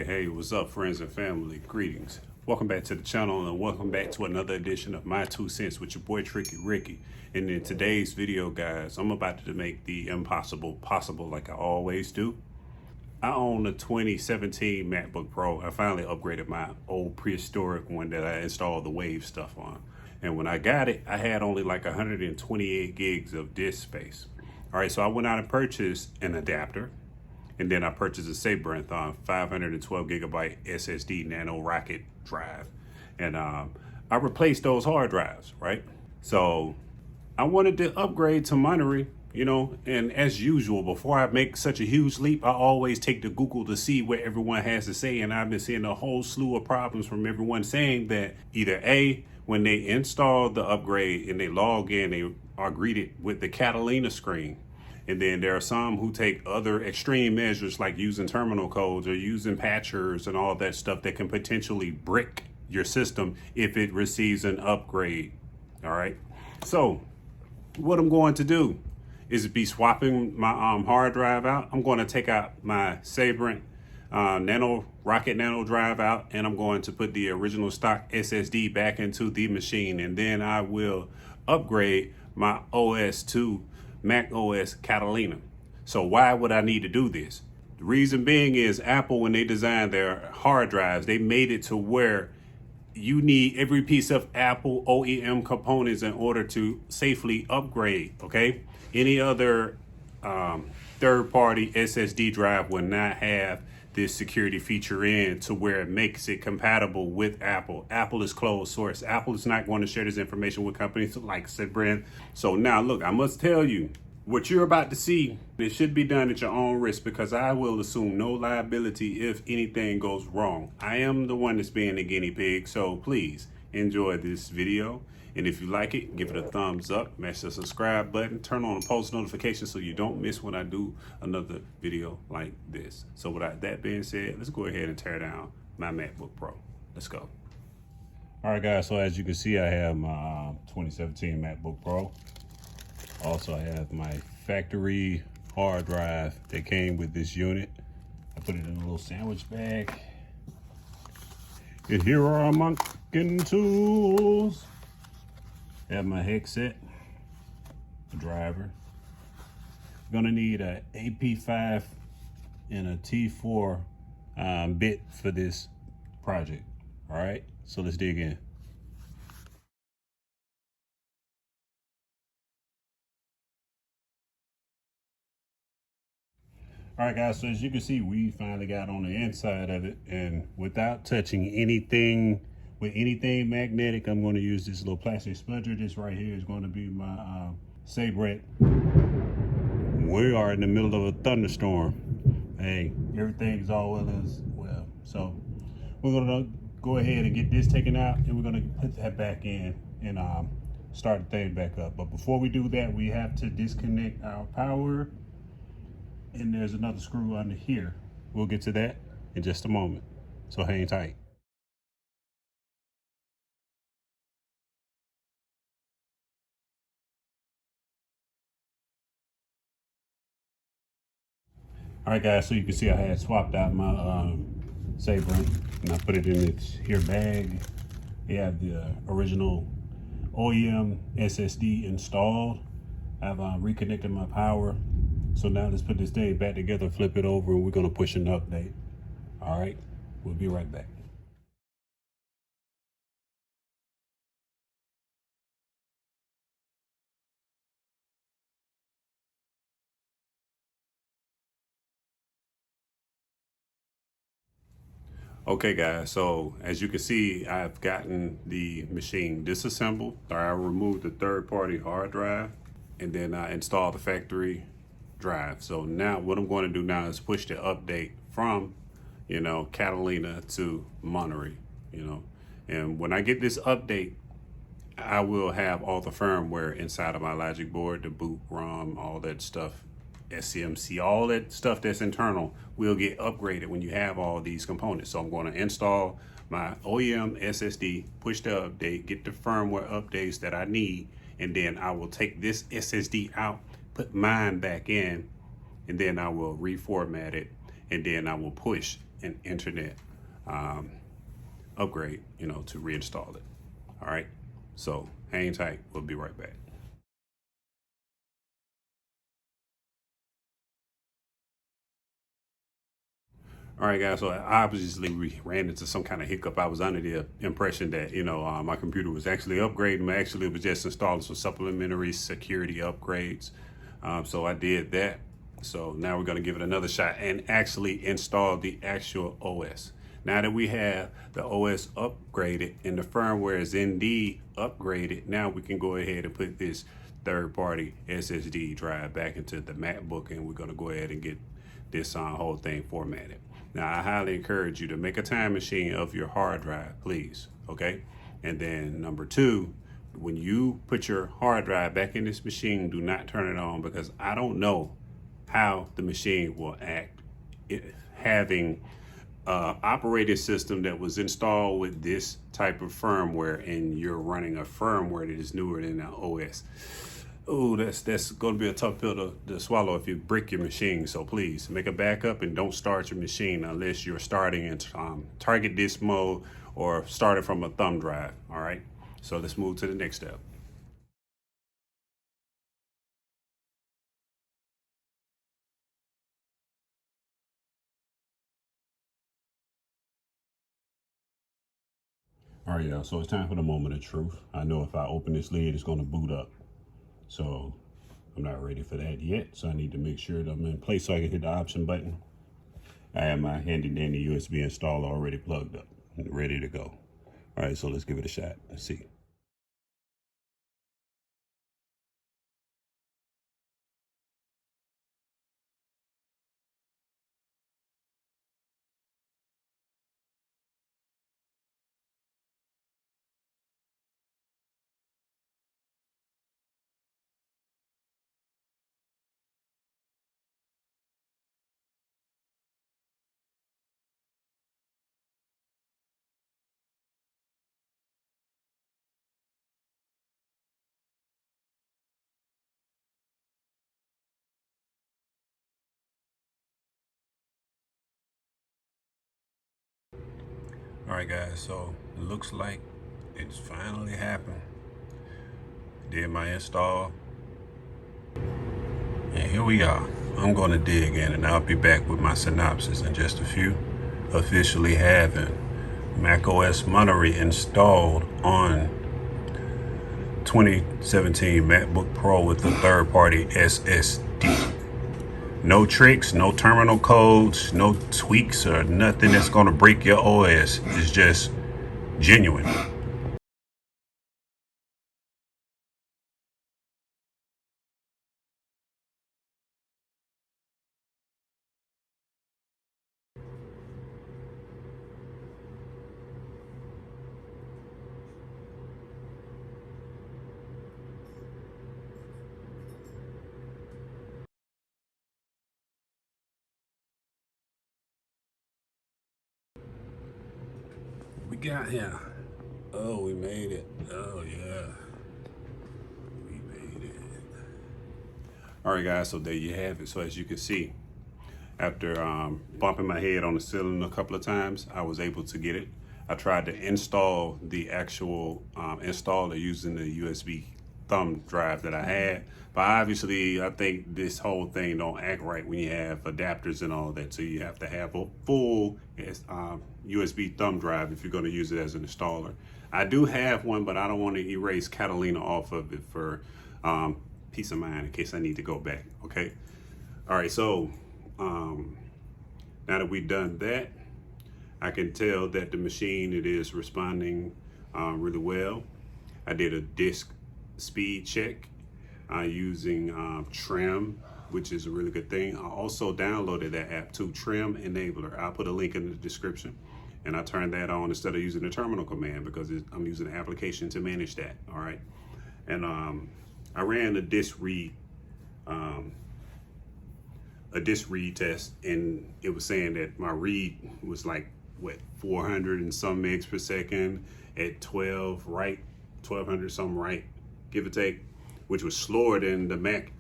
Hey, what's up, friends and family? Greetings. Welcome back to the channel and welcome back to another edition of My2Cents with your boy TrickyRicky. And in today's video, guys, I'm about to make the impossible possible like I always do. I own a 2017 MacBook Pro. I finally upgraded my old prehistoric one that I installed the Wave stuff on. And when I got it, I had only like 128 gigs of disk space. All right, so I went out and purchased an adapter. And then I purchased a Sabrent 512 gigabyte SSD nano rocket drive. And I replaced those hard drives, right? So I wanted to upgrade to Monterey, you know, and as usual, before I make such a huge leap, I always take to Google to see what everyone has to say. And I've been seeing a whole slew of problems from everyone saying that either A, when they install the upgrade and they log in, they are greeted with the Catalina screen. And then there are some who take other extreme measures like using terminal codes or using patchers and all that stuff that can potentially brick your system if it receives an upgrade. All right. So what I'm going to do is be swapping my hard drive out. I'm going to take out my Sabrent Rocket Nano drive out, and I'm going to put the original stock SSD back into the machine. And then I will upgrade my OS to macOS Catalina. So why would I need to do this? The reason being is Apple, when they designed their hard drives, they made it to where you need every piece of Apple OEM components in order to safely upgrade, okay? Any other third-party SSD drive will not have this security feature in to where it makes it compatible with Apple. Apple is closed source. Apple is not going to share this information with companies like Sabrent. So now look, I must tell you, what you're about to see, it should be done at your own risk because I will assume no liability if anything goes wrong. I am the one that's being the guinea pig, so please enjoy this video. And if you like it, give it a thumbs up, mash the subscribe button, turn on the post notifications so you don't miss when I do another video like this. So without that being said, let's go ahead and tear down my MacBook Pro. Let's go. All right, guys, so as you can see, I have my 2017 MacBook Pro. Also, I have my factory hard drive that came with this unit. I put it in a little sandwich bag. And here are my cooking tools. I have my headset, the driver. I'm gonna need a AP5 and a T4 bit for this project. All right, so let's dig in. All right, guys, so as you can see, we finally got on the inside of it, and without touching anything with anything magnetic, I'm going to use this little plastic spudger. This right here is going to be my Sabrent. We are in the middle of a thunderstorm. Hey, everything's all well as well. So we're going to go ahead and get this taken out, and we're going to put that back in and start the thing back up. But before we do that, we have to disconnect our power. And there's another screw under here. We'll get to that in just a moment. So hang tight. All right, guys, so you can see I had swapped out my Sabrent and I put it in this here bag. They have the original OEM SSD installed. I've reconnected my power. So now let's put this thing back together, flip it over, and we're gonna push an update. All right, we'll be right back. Okay, guys, so as you can see, I've gotten the machine disassembled. I removed the third-party hard drive, and then I installed the factory drive. So now what I'm going to do now is push the update from, you know, Catalina to Monterey, you know. And when I get this update, I will have all the firmware inside of my logic board, the boot, ROM, all that stuff, SCMC, all that stuff that's internal will get upgraded when you have all these components. So I'm going to install my OEM SSD, push the update, get the firmware updates that I need, and then I will take this SSD out, put mine back in, and then I will reformat it, and then I will push an internet upgrade, to reinstall it. All right, so hang tight, we'll be right back. All right, guys, so I obviously ran into some kind of hiccup. I was under the impression that, my computer was actually upgrading. Actually, it was just installing some supplementary security upgrades. So I did that. So now we're going to give it another shot and actually install the actual OS. Now that we have the OS upgraded and the firmware is indeed upgraded, now we can go ahead and put this third-party SSD drive back into the MacBook, and we're going to go ahead and get this whole thing formatted. Now, I highly encourage you to make a time machine of your hard drive, please, okay? And then number two, when you put your hard drive back in this machine, do not turn it on, because I don't know how the machine will act having operating system that was installed with this type of firmware, and you're running a firmware that is newer than the OS. Oh, that's going to be a tough pill to swallow if you brick your machine. So please make a backup and don't start your machine unless you're starting in target disk mode or starting from a thumb drive. All right, so let's move to the next step. All right, y'all, so it's time for the moment of truth. I know if I open this lid, it's going to boot up. So I'm not ready for that yet. So I need to make sure that I'm in place so I can hit the option button. I have my handy dandy USB installer already plugged up and ready to go. All right, so let's give it a shot. Let's see. All right, guys, so it looks like it's finally happened. Did my install, and here we are. I'm going to dig in, and I'll be back with my synopsis in just a few. Officially having macOS Monterey installed on 2017 MacBook Pro with the third-party SSD. No tricks, no terminal codes, no tweaks or nothing that's going to break your OS. It's just genuine. We got here. Oh, we made it. Oh, yeah. We made it. All right, guys, so there you have it. So as you can see, after bumping my head on the ceiling a couple of times, I was able to get it. I tried to install the actual installer using the USB thumb drive that I had, but obviously I think this whole thing don't act right when you have adapters and all that, so you have to have a full USB thumb drive if you're going to use it as an installer. I do have one, but I don't want to erase Catalina off of it for peace of mind in case I need to go back. Okay, all right, so now that we've done that, I can tell that the machine, it is responding really well. I did a disk speed check using Trim, which is a really good thing. I also downloaded that app too, Trim Enabler. I'll put a link in the description, and I turned that on instead of using the terminal command because I'm using the application to manage that. All right, and I ran a disk read test, and it was saying that my read was like what 400 and some megs per second at 1200 something right, give or take, which was slower than the Mac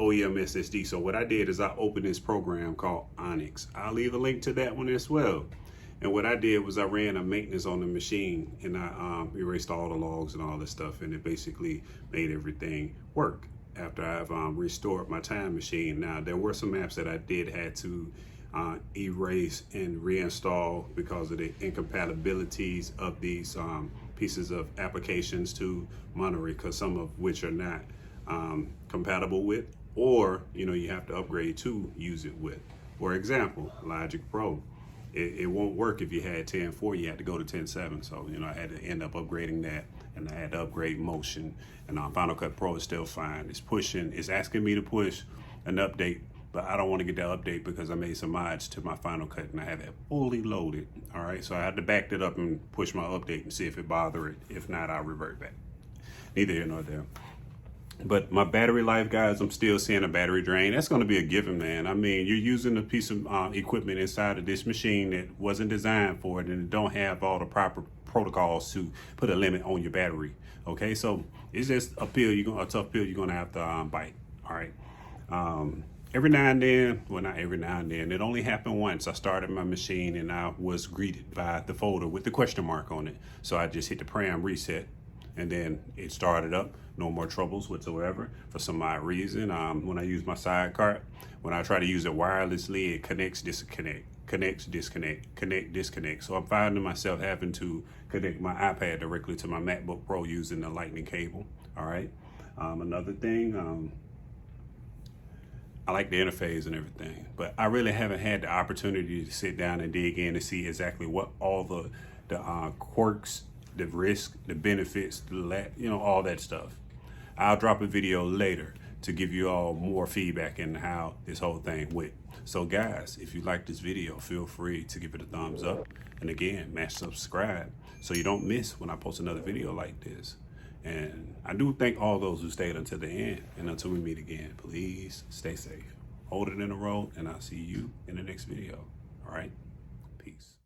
OEM SSD. So what I did is I opened this program called Onyx. I'll leave a link to that one as well. And what I did was I ran a maintenance on the machine, and I erased all the logs and all this stuff, and it basically made everything work after I've restored my time machine. Now, there were some apps that I did had to erase and reinstall because of the incompatibilities of these pieces of applications to Monterey, because some of which are not compatible with, or you have to upgrade to use it with. For example, Logic Pro. It won't work if you had 10.4, you had to go to 10.7. So, I had to end up upgrading that, and I had to upgrade Motion. And Final Cut Pro is still fine. It's asking me to push an update, but I don't want to get that update because I made some mods to my Final Cut and I have it fully loaded. All right, so I had to back that up and push my update and see if it bothered it. If not, I'll revert back. Neither here nor there. But my battery life, guys, I'm still seeing a battery drain. That's going to be a given, man. I mean, you're using a piece of equipment inside of this machine that wasn't designed for it, and it don't have all the proper protocols to put a limit on your battery. Okay, so it's just a tough pill you're gonna have to bite. All right. Every now and then, well, not every now and then, it only happened once. I started my machine and I was greeted by the folder with the question mark on it. So I just hit the param reset, and then it started up. No more troubles whatsoever. For some odd reason, when I use my sidecar, when I try to use it wirelessly, it connects, disconnect, connects, disconnect, connect, disconnect. So I'm finding myself having to connect my iPad directly to my MacBook Pro using the lightning cable. All right. Another thing, I like the interface and everything, but I really haven't had the opportunity to sit down and dig in and see exactly what all the quirks, the risk, the benefits, all that stuff. I'll drop a video later to give you all more feedback in how this whole thing went. So guys, if you like this video, feel free to give it a thumbs up. And again, mash subscribe so you don't miss when I post another video like this. And I do thank all those who stayed until the end. And until we meet again, please stay safe. Hold it in a row, and I'll see you in the next video. All right? Peace.